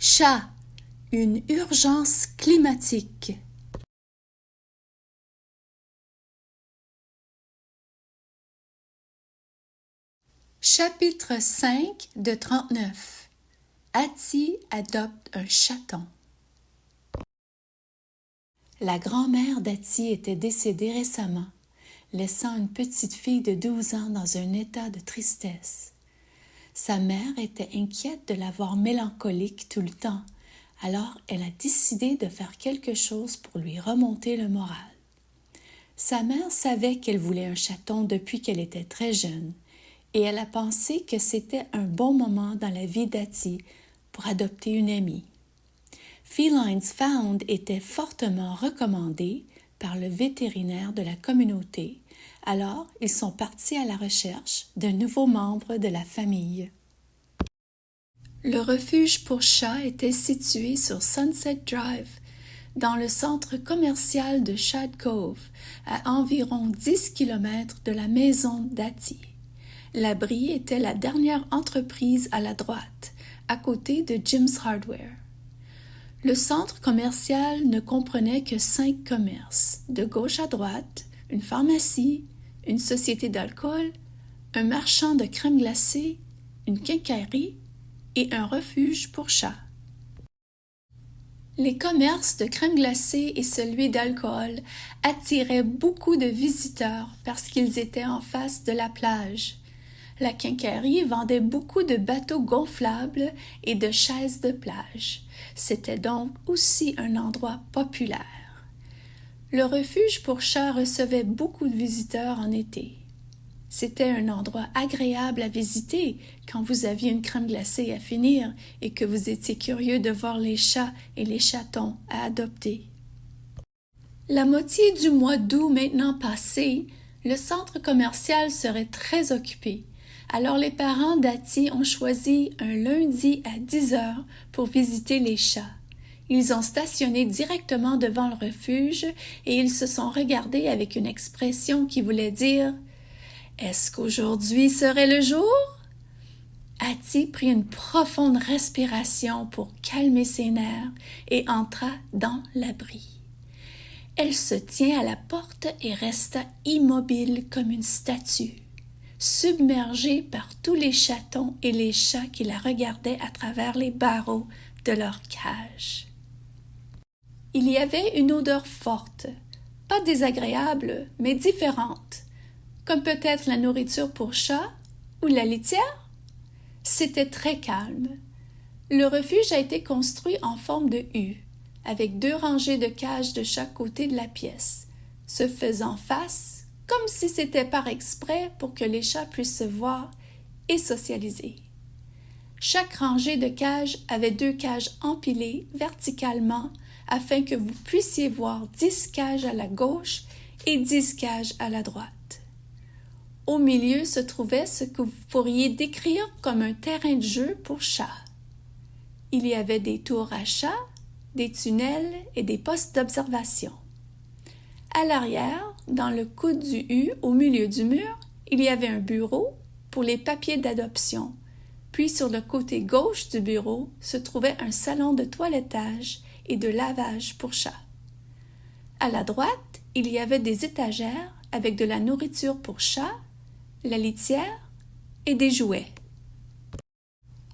Chat, une urgence climatique. Chapitre 5 de 39. Hattie adopte un chaton. La grand-mère d'Hattie était décédée récemment, laissant une petite fille de 12 ans dans un état de tristesse. Sa mère était inquiète de la voir mélancolique tout le temps, alors elle a décidé de faire quelque chose pour lui remonter le moral. Sa mère savait qu'elle voulait un chaton depuis qu'elle était très jeune, et elle a pensé que c'était un bon moment dans la vie d'Hattie pour adopter une amie. Felines Found était fortement recommandé par le vétérinaire de la communauté, alors ils sont partis à la recherche d'un nouveau membre de la famille. Le refuge pour chats était situé sur Sunset Drive, dans le centre commercial de Shad Cove, à environ 10 km de la maison d'Hattie. L'abri était la dernière entreprise à la droite, à côté de Jim's Hardware. Le centre commercial ne comprenait que 5 commerces, de gauche à droite, une pharmacie, une société d'alcool, un marchand de crème glacée, une quincaillerie et un refuge pour chats. Les commerces de crème glacée et celui d'alcool attiraient beaucoup de visiteurs parce qu'ils étaient en face de la plage. La quincaillerie vendait beaucoup de bateaux gonflables et de chaises de plage. C'était donc aussi un endroit populaire. Le refuge pour chats recevait beaucoup de visiteurs en été. C'était un endroit agréable à visiter quand vous aviez une crème glacée à finir et que vous étiez curieux de voir les chats et les chatons à adopter. La moitié du mois d'août maintenant passé, le centre commercial serait très occupé. Alors les parents d'Hattie ont choisi un lundi à 10 heures pour visiter les chats. Ils ont stationné directement devant le refuge et ils se sont regardés avec une expression qui voulait dire « Est-ce qu'aujourd'hui serait le jour? » Hattie prit une profonde respiration pour calmer ses nerfs et entra dans l'abri. Elle se tient à la porte et resta immobile comme une statue, submergée par tous les chatons et les chats qui la regardaient à travers les barreaux de leur cage. Il y avait une odeur forte, pas désagréable, mais différente, comme peut-être la nourriture pour chat ou la litière. C'était très calme. Le refuge a été construit en forme de U, avec 2 rangées de cages de chaque côté de la pièce, se faisant face, comme si c'était par exprès pour que les chats puissent se voir et socialiser. Chaque rangée de cages avait 2 cages empilées verticalement afin que vous puissiez voir 10 cages à la gauche et 10 cages à la droite. Au milieu se trouvait ce que vous pourriez décrire comme un terrain de jeu pour chats. Il y avait des tours à chats, des tunnels et des postes d'observation. À l'arrière, dans le coude du U au milieu du mur, il y avait un bureau pour les papiers d'adoption. Puis sur le côté gauche du bureau se trouvait un salon de toilettage et de lavage pour chats. À la droite, il y avait des étagères avec de la nourriture pour chats, la litière et des jouets.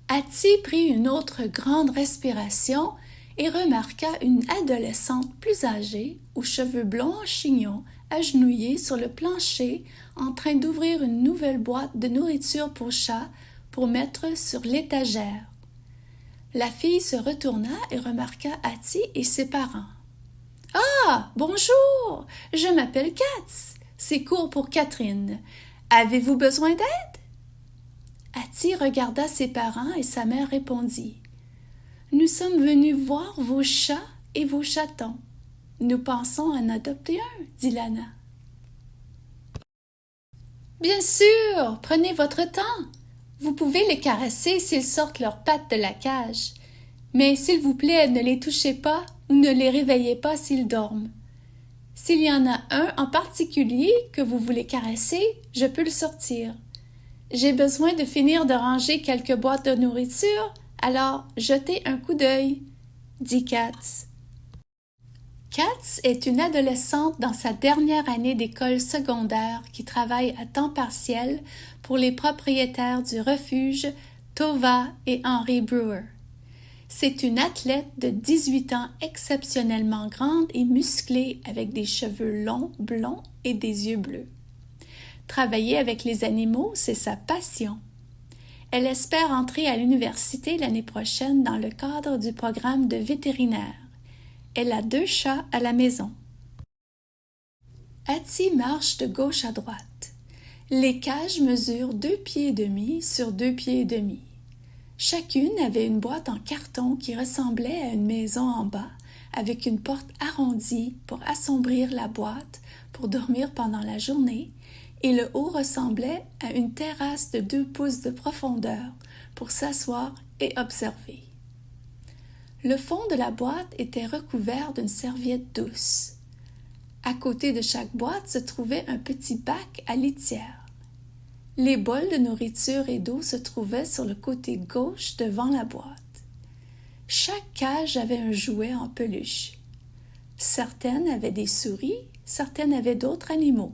Hattie prit une autre grande respiration et remarqua une adolescente plus âgée, aux cheveux blonds en chignon, agenouillée sur le plancher, en train d'ouvrir une nouvelle boîte de nourriture pour chat pour mettre sur l'étagère. La fille se retourna et remarqua Hattie et ses parents. « Ah, bonjour! Je m'appelle Katz. C'est court pour Catherine. Avez-vous besoin d'aide? » Hattie regarda ses parents et sa mère répondit. « Nous sommes venus voir vos chats et vos chatons. Nous pensons en adopter un, dit Lana. »« Bien sûr, prenez votre temps. Vous pouvez les caresser s'ils sortent leurs pattes de la cage. Mais s'il vous plaît, ne les touchez pas ou ne les réveillez pas s'ils dorment. S'il y en a un en particulier que vous voulez caresser, je peux le sortir. J'ai besoin de finir de ranger quelques boîtes de nourriture, Alors, jetez un coup d'œil, dit Katz. Katz est une adolescente dans sa dernière année d'école secondaire qui travaille à temps partiel pour les propriétaires du refuge Tova et Henry Brewer. C'est une athlète de 18 ans exceptionnellement grande et musclée avec des cheveux longs, blonds et des yeux bleus. Travailler avec les animaux, c'est sa passion. Elle espère entrer à l'université l'année prochaine dans le cadre du programme de vétérinaire. Elle a 2 chats à la maison. Hattie marche de gauche à droite. Les cages mesurent 2 pieds et demi sur 2 pieds et demi. Chacune avait une boîte en carton qui ressemblait à une maison en bas, avec une porte arrondie pour assombrir la boîte pour dormir pendant la journée, et le haut ressemblait à une terrasse de 2 pouces de profondeur pour s'asseoir et observer. Le fond de la boîte était recouvert d'une serviette douce. À côté de chaque boîte se trouvait un petit bac à litière. Les bols de nourriture et d'eau se trouvaient sur le côté gauche devant la boîte. Chaque cage avait un jouet en peluche. Certaines avaient des souris, certaines avaient d'autres animaux.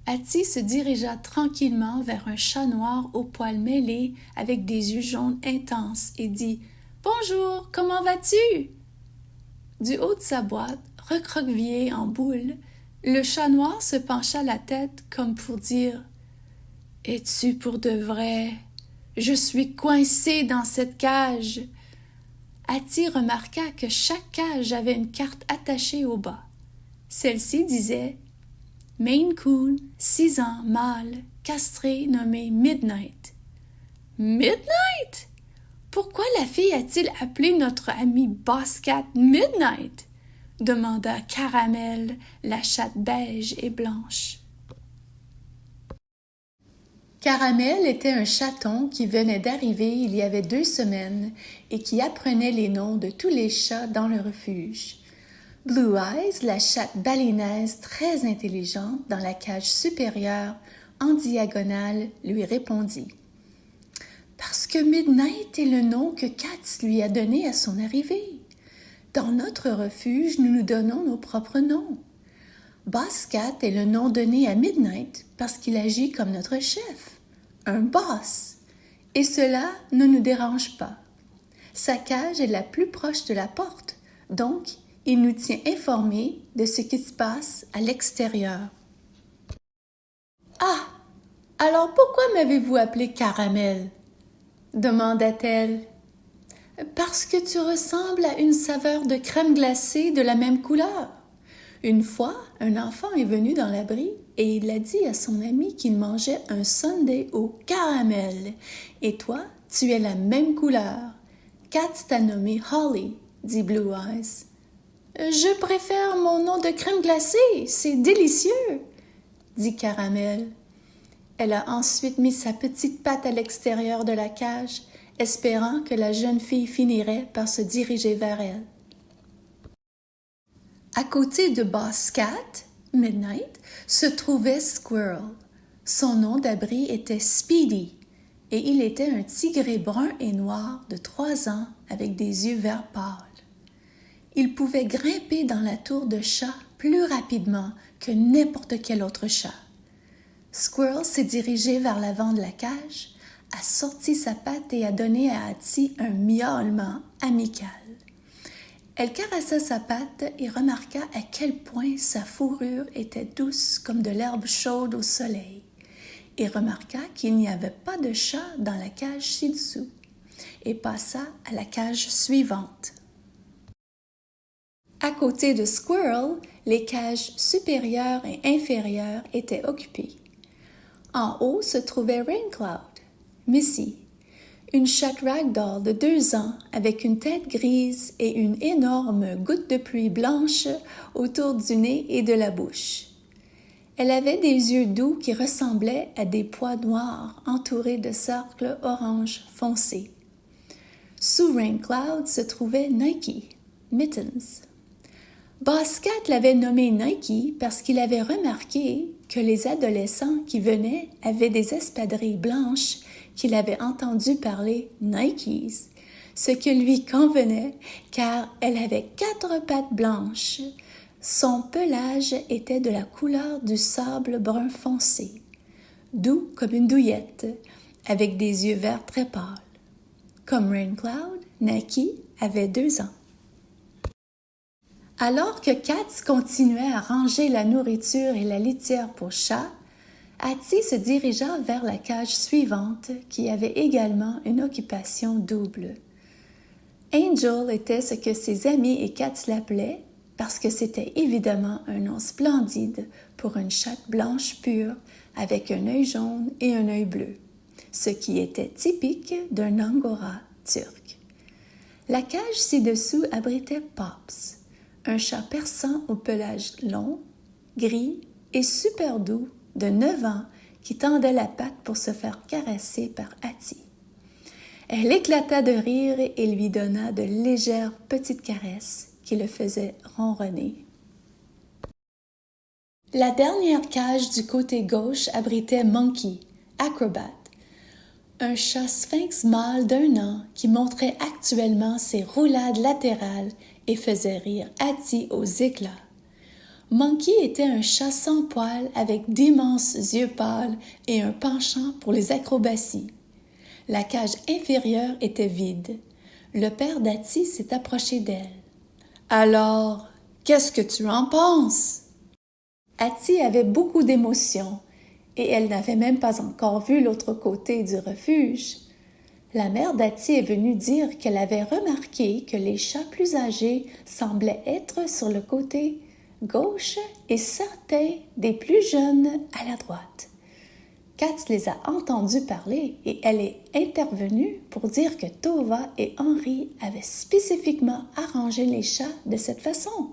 Hattie se dirigea tranquillement vers un chat noir aux poils mêlés avec des yeux jaunes intenses et dit « Bonjour, comment vas-tu? » Du haut de sa boîte, recroquevillé en boule, le chat noir se pencha la tête comme pour dire « Es-tu pour de vrai? Je suis coincé dans cette cage. » Hattie remarqua que chaque cage avait une carte attachée au bas. Celle-ci disait « Maine Coon, 6 ans, mâle, castré, nommé Midnight. » Midnight? Pourquoi la fille a-t-il appelé notre ami Boss Cat Midnight? Demanda Caramel, la chatte beige et blanche. Caramel était un chaton qui venait d'arriver il y avait 2 semaines et qui apprenait les noms de tous les chats dans le refuge. Blue Eyes, la chatte baleinaise très intelligente dans la cage supérieure, en diagonale, lui répondit. « Parce que Midnight est le nom que Katz lui a donné à son arrivée. Dans notre refuge, nous nous donnons nos propres noms. Boss Cat est le nom donné à Midnight parce qu'il agit comme notre chef, un boss. Et cela ne nous dérange pas. Sa cage est la plus proche de la porte, donc il nous tient informés de ce qui se passe à l'extérieur. »« Ah! Alors pourquoi m'avez-vous appelé Caramel? » demanda-t-elle. « Parce que tu ressembles à une saveur de crème glacée de la même couleur. Une fois, un enfant est venu dans l'abri et il a dit à son ami qu'il mangeait un sundae au caramel. Et toi, tu es la même couleur. Katz t'a nommé Holly, dit Blue Eyes. « Je préfère mon nom de crème glacée, c'est délicieux, dit Caramel. Elle a ensuite mis sa petite patte à l'extérieur de la cage, espérant que la jeune fille finirait par se diriger vers elle. À côté de Boss Cat, Midnight, se trouvait Squirrel. Son nom d'abri était Speedy, et il était un tigré brun et noir de 3 ans avec des yeux vert pâle. Il pouvait grimper dans la tour de chat plus rapidement que n'importe quel autre chat. Squirrel s'est dirigé vers l'avant de la cage, a sorti sa patte et a donné à Hattie un miaulement amical. Elle caressa sa patte et remarqua à quel point sa fourrure était douce comme de l'herbe chaude au soleil, et remarqua qu'il n'y avait pas de chat dans la cage ci-dessous, et passa à la cage suivante. À côté de Squirrel, les cages supérieures et inférieures étaient occupées. En haut se trouvait Raincloud, Missy, une chatte ragdoll de 2 ans avec une tête grise et une énorme goutte de pluie blanche autour du nez et de la bouche. Elle avait des yeux doux qui ressemblaient à des pois noirs entourés de cercles orange foncé. Sous Raincloud se trouvait Nike, Mittens. Boss Cat l'avait nommé Nike parce qu'il avait remarqué que les adolescents qui venaient avaient des espadrilles blanches qu'il avait entendu parler Nikes, ce qui lui convenait car elle avait 4 pattes blanches. Son pelage était de la couleur du sable brun foncé, doux comme une douillette, avec des yeux verts très pâles. Comme Raincloud, Nike avait 2 ans. Alors que Katz continuait à ranger la nourriture et la litière pour chat, Hattie se dirigea vers la cage suivante qui avait également une occupation double. Angel était ce que ses amis et Katz l'appelaient parce que c'était évidemment un nom splendide pour une chatte blanche pure avec un œil jaune et un œil bleu, ce qui était typique d'un angora turc. La cage ci-dessous abritait Pops, un chat persan au pelage long, gris et super doux de 9 ans qui tendait la patte pour se faire caresser par Hattie. Elle éclata de rire et lui donna de légères petites caresses qui le faisaient ronronner. La dernière cage du côté gauche abritait Monkey, Acrobat, un chat sphinx mâle d'1 an qui montrait actuellement ses roulades latérales et faisait rire Hattie aux éclats. Monkey était un chat sans poils avec d'immenses yeux pâles et un penchant pour les acrobaties. La cage inférieure était vide. Le père d'Hattie s'est approché d'elle. « Alors, qu'est-ce que tu en penses? » Hattie avait beaucoup d'émotions et elle n'avait même pas encore vu l'autre côté du refuge. La mère d'Hattie est venue dire qu'elle avait remarqué que les chats plus âgés semblaient être sur le côté gauche et certains des plus jeunes à la droite. Katz les a entendus parler et elle est intervenue pour dire que Tova et Henri avaient spécifiquement arrangé les chats de cette façon.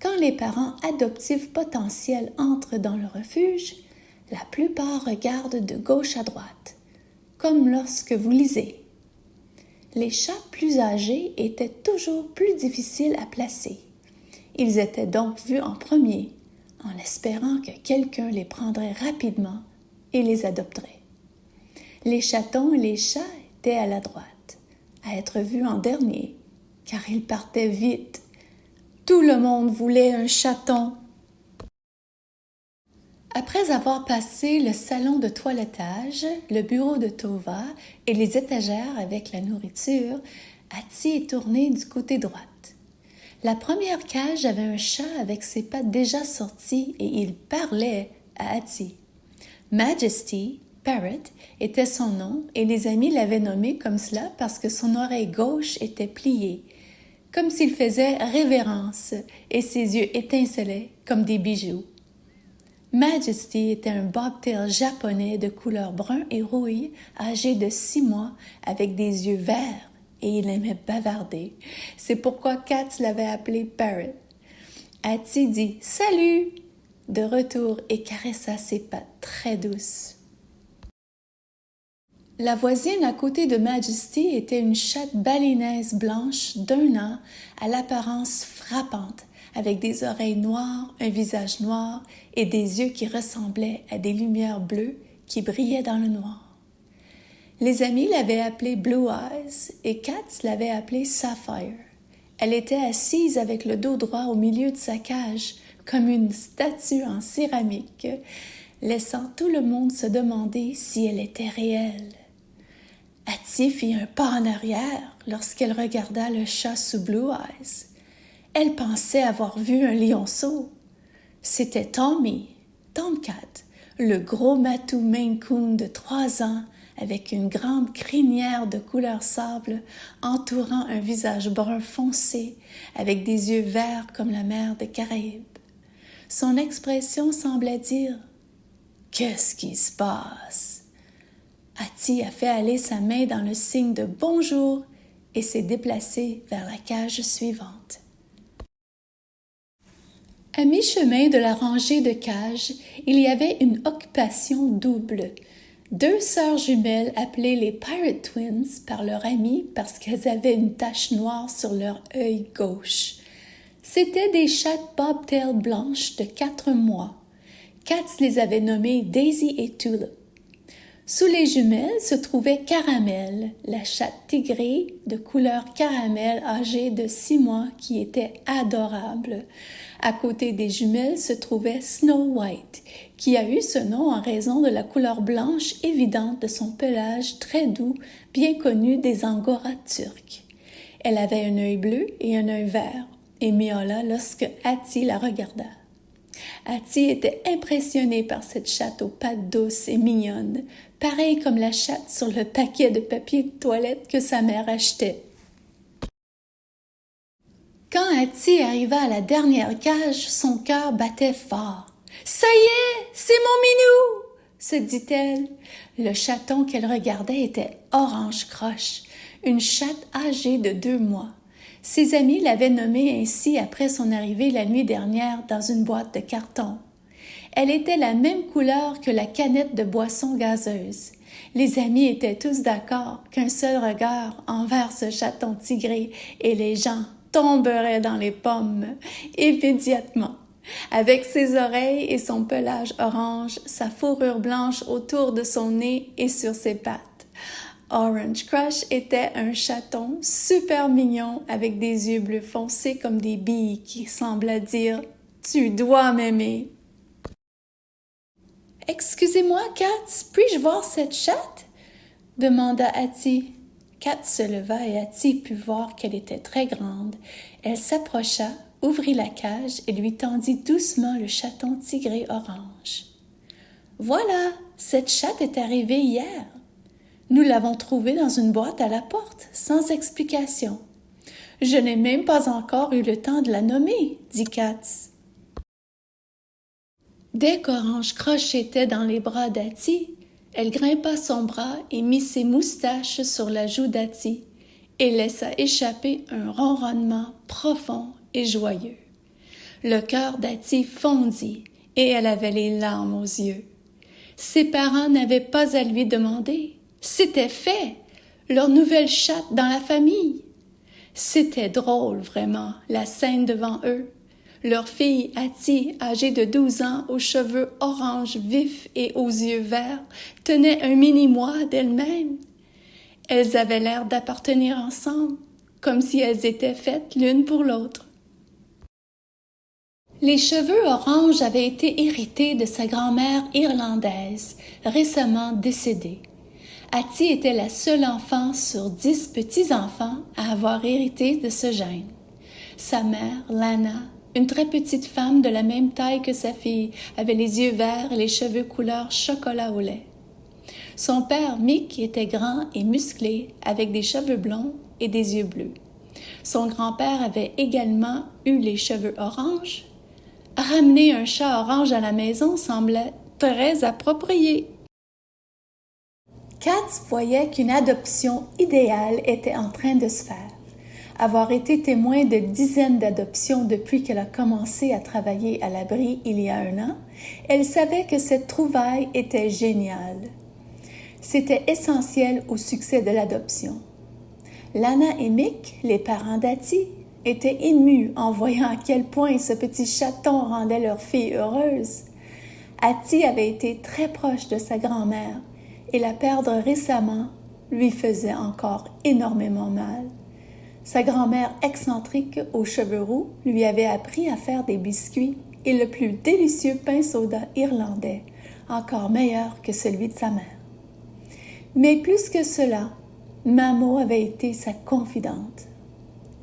Quand les parents adoptifs potentiels entrent dans le refuge, la plupart regardent de gauche à droite, comme lorsque vous lisez. Les chats plus âgés étaient toujours plus difficiles à placer. Ils étaient donc vus en premier, en espérant que quelqu'un les prendrait rapidement et les adopterait. Les chatons et les chats étaient à la droite, à être vus en dernier, car ils partaient vite. Tout le monde voulait un chaton. Après avoir passé le salon de toilettage, le bureau de Tova et les étagères avec la nourriture, Hattie est tournée du côté droite. La première cage avait un chat avec ses pattes déjà sorties et il parlait à Hattie. Majesty, Parrot, était son nom et les amis l'avaient nommé comme cela parce que son oreille gauche était pliée, comme s'il faisait révérence et ses yeux étincelaient comme des bijoux. Majesty était un bobtail japonais de couleur brun et rouille, âgé de 6 mois, avec des yeux verts, et il aimait bavarder. C'est pourquoi Katz l'avait appelé Parrot. Hattie dit « Salut !» de retour et caressa ses pattes très douces. La voisine à côté de Majesty était une chatte balinaise blanche d'1 an à l'apparence frappante, avec des oreilles noires, un visage noir et des yeux qui ressemblaient à des lumières bleues qui brillaient dans le noir. Les amis l'avaient appelée Blue Eyes et Katz l'avait appelée Sapphire. Elle était assise avec le dos droit au milieu de sa cage, comme une statue en céramique, laissant tout le monde se demander si elle était réelle. Hattie fit un pas en arrière lorsqu'elle regarda le chat sous Blue Eyes. Elle pensait avoir vu un lionceau. C'était Tommy, Tomcat, le gros matou Maine Coon de 3 ans, avec une grande crinière de couleur sable entourant un visage brun foncé, avec des yeux verts comme la mer des Caraïbes. Son expression semblait dire « Qu'est-ce qui se passe? » Hattie a fait aller sa main dans le signe de « Bonjour » et s'est déplacée vers la cage suivante. À mi-chemin de la rangée de cages, il y avait une occupation double. 2 sœurs jumelles appelées les Pirate Twins par leur amie parce qu'elles avaient une tache noire sur leur œil gauche. C'étaient des chattes bobtail blanches de 4 mois. Katz les avait nommées Daisy et Tulip. Sous les jumelles se trouvait Caramel, la chatte tigrée de couleur caramel âgée de 6 mois qui était adorable. À côté des jumelles se trouvait Snow White, qui a eu ce nom en raison de la couleur blanche évidente de son pelage très doux, bien connu des Angoras turcs. Elle avait un œil bleu et un œil vert, et miaula lorsque Hattie la regarda. Hattie était impressionnée par cette chatte aux pattes douces et mignonnes, pareille comme la chatte sur le paquet de papier de toilette que sa mère achetait. Quand Hattie arriva à la dernière cage, son cœur battait fort. « Ça y est, c'est mon minou !» se dit-elle. Le chaton qu'elle regardait était Orange Croche, une chatte âgée de 2 mois. Ses amis l'avaient nommée ainsi après son arrivée la nuit dernière dans une boîte de carton. Elle était la même couleur que la canette de boisson gazeuse. Les amis étaient tous d'accord qu'un seul regard envers ce chaton tigré et les gens tomberaient dans les pommes immédiatement. Avec ses oreilles et son pelage orange, sa fourrure blanche autour de son nez et sur ses pattes. Orange Crush était un chaton super mignon avec des yeux bleus foncés comme des billes qui semblaient dire « Tu dois m'aimer ». « Excusez-moi, Kat, puis-je voir cette chatte? » demanda Hattie. Kat se leva et Hattie put voir qu'elle était très grande. Elle s'approcha, ouvrit la cage et lui tendit doucement le chaton tigré orange. « Voilà, cette chatte est arrivée hier. Nous l'avons trouvée dans une boîte à la porte, sans explication. Je n'ai même pas encore eu le temps de la nommer, dit Katz. Dès qu'Orange Croche était dans les bras d'Hattie, elle grimpa son bras et mit ses moustaches sur la joue d'Hattie et laissa échapper un ronronnement profond et joyeux. Le cœur d'Hattie fondit et elle avait les larmes aux yeux. Ses parents n'avaient pas à lui demander. C'était fait, leur nouvelle chatte dans la famille. C'était drôle, vraiment, la scène devant eux. Leur fille, Hattie, âgée de 12 ans, aux cheveux orange vifs et aux yeux verts, tenait un mini-moi d'elle-même. Elles avaient l'air d'appartenir ensemble, comme si elles étaient faites l'une pour l'autre. Les cheveux orange avaient été hérités de sa grand-mère irlandaise, récemment décédée. Hattie était la seule enfant sur 10 petits-enfants à avoir hérité de ce gène. Sa mère, Lana, une très petite femme de la même taille que sa fille, avait les yeux verts et les cheveux couleur chocolat au lait. Son père, Mick, était grand et musclé, avec des cheveux blonds et des yeux bleus. Son grand-père avait également eu les cheveux orange. Ramener un chat orange à la maison semblait très approprié. Katz voyait qu'une adoption idéale était en train de se faire. Avoir été témoin de dizaines d'adoptions depuis qu'elle a commencé à travailler à l'abri il y a 1 an, elle savait que cette trouvaille était géniale. C'était essentiel au succès de l'adoption. Lana et Mick, les parents d'Hattie, étaient émus en voyant à quel point ce petit chaton rendait leur fille heureuse. Hattie avait été très proche de sa grand-mère et la perdre récemment lui faisait encore énormément mal. Sa grand-mère excentrique aux cheveux roux lui avait appris à faire des biscuits et le plus délicieux pain soda irlandais, encore meilleur que celui de sa mère. Mais plus que cela, Mamo avait été sa confidente.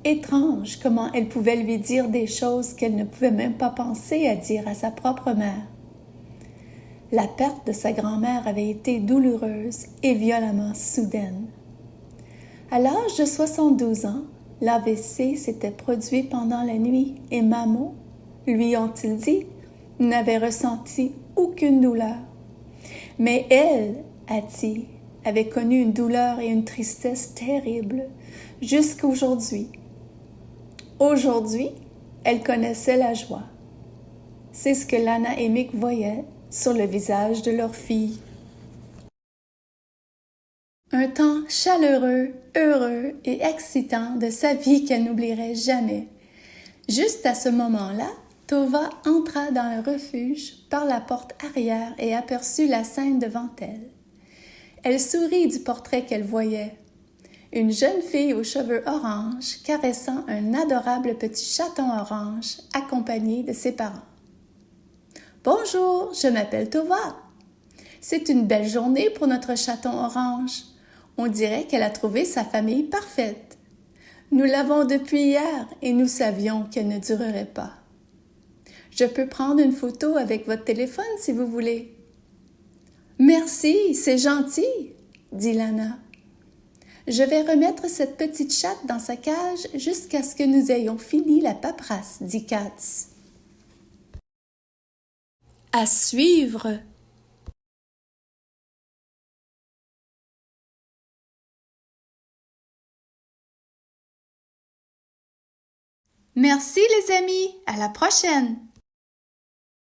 Étrange comment elle pouvait lui dire des choses qu'elle ne pouvait même pas penser à dire à sa propre mère. La perte de sa grand-mère avait été douloureuse et violemment soudaine. À l'âge de 72 ans, l'AVC s'était produit pendant la nuit et Mamo, lui ont-ils dit, n'avait ressenti aucune douleur. Mais elle, Hattie, avait connu une douleur et une tristesse terribles jusqu'aujourd'hui. Aujourd'hui, elle connaissait la joie. C'est ce que Lana et Mick voyaient sur le visage de leur fille. Un temps chaleureux, heureux et excitant de sa vie qu'elle n'oublierait jamais. Juste à ce moment-là, Tova entra dans le refuge par la porte arrière et aperçut la scène devant elle. Elle sourit du portrait qu'elle voyait. Une jeune fille aux cheveux orange caressant un adorable petit chaton orange accompagné de ses parents. « Bonjour, je m'appelle Tova. C'est une belle journée pour notre chaton orange. On dirait qu'elle a trouvé sa famille parfaite. Nous l'avons depuis hier et nous savions qu'elle ne durerait pas. Je peux prendre une photo avec votre téléphone si vous voulez. »« Merci, c'est gentil, » dit Lana. « Je vais remettre cette petite chatte dans sa cage jusqu'à ce que nous ayons fini la paperasse, » dit Katz. À suivre. Merci les amis, à la prochaine!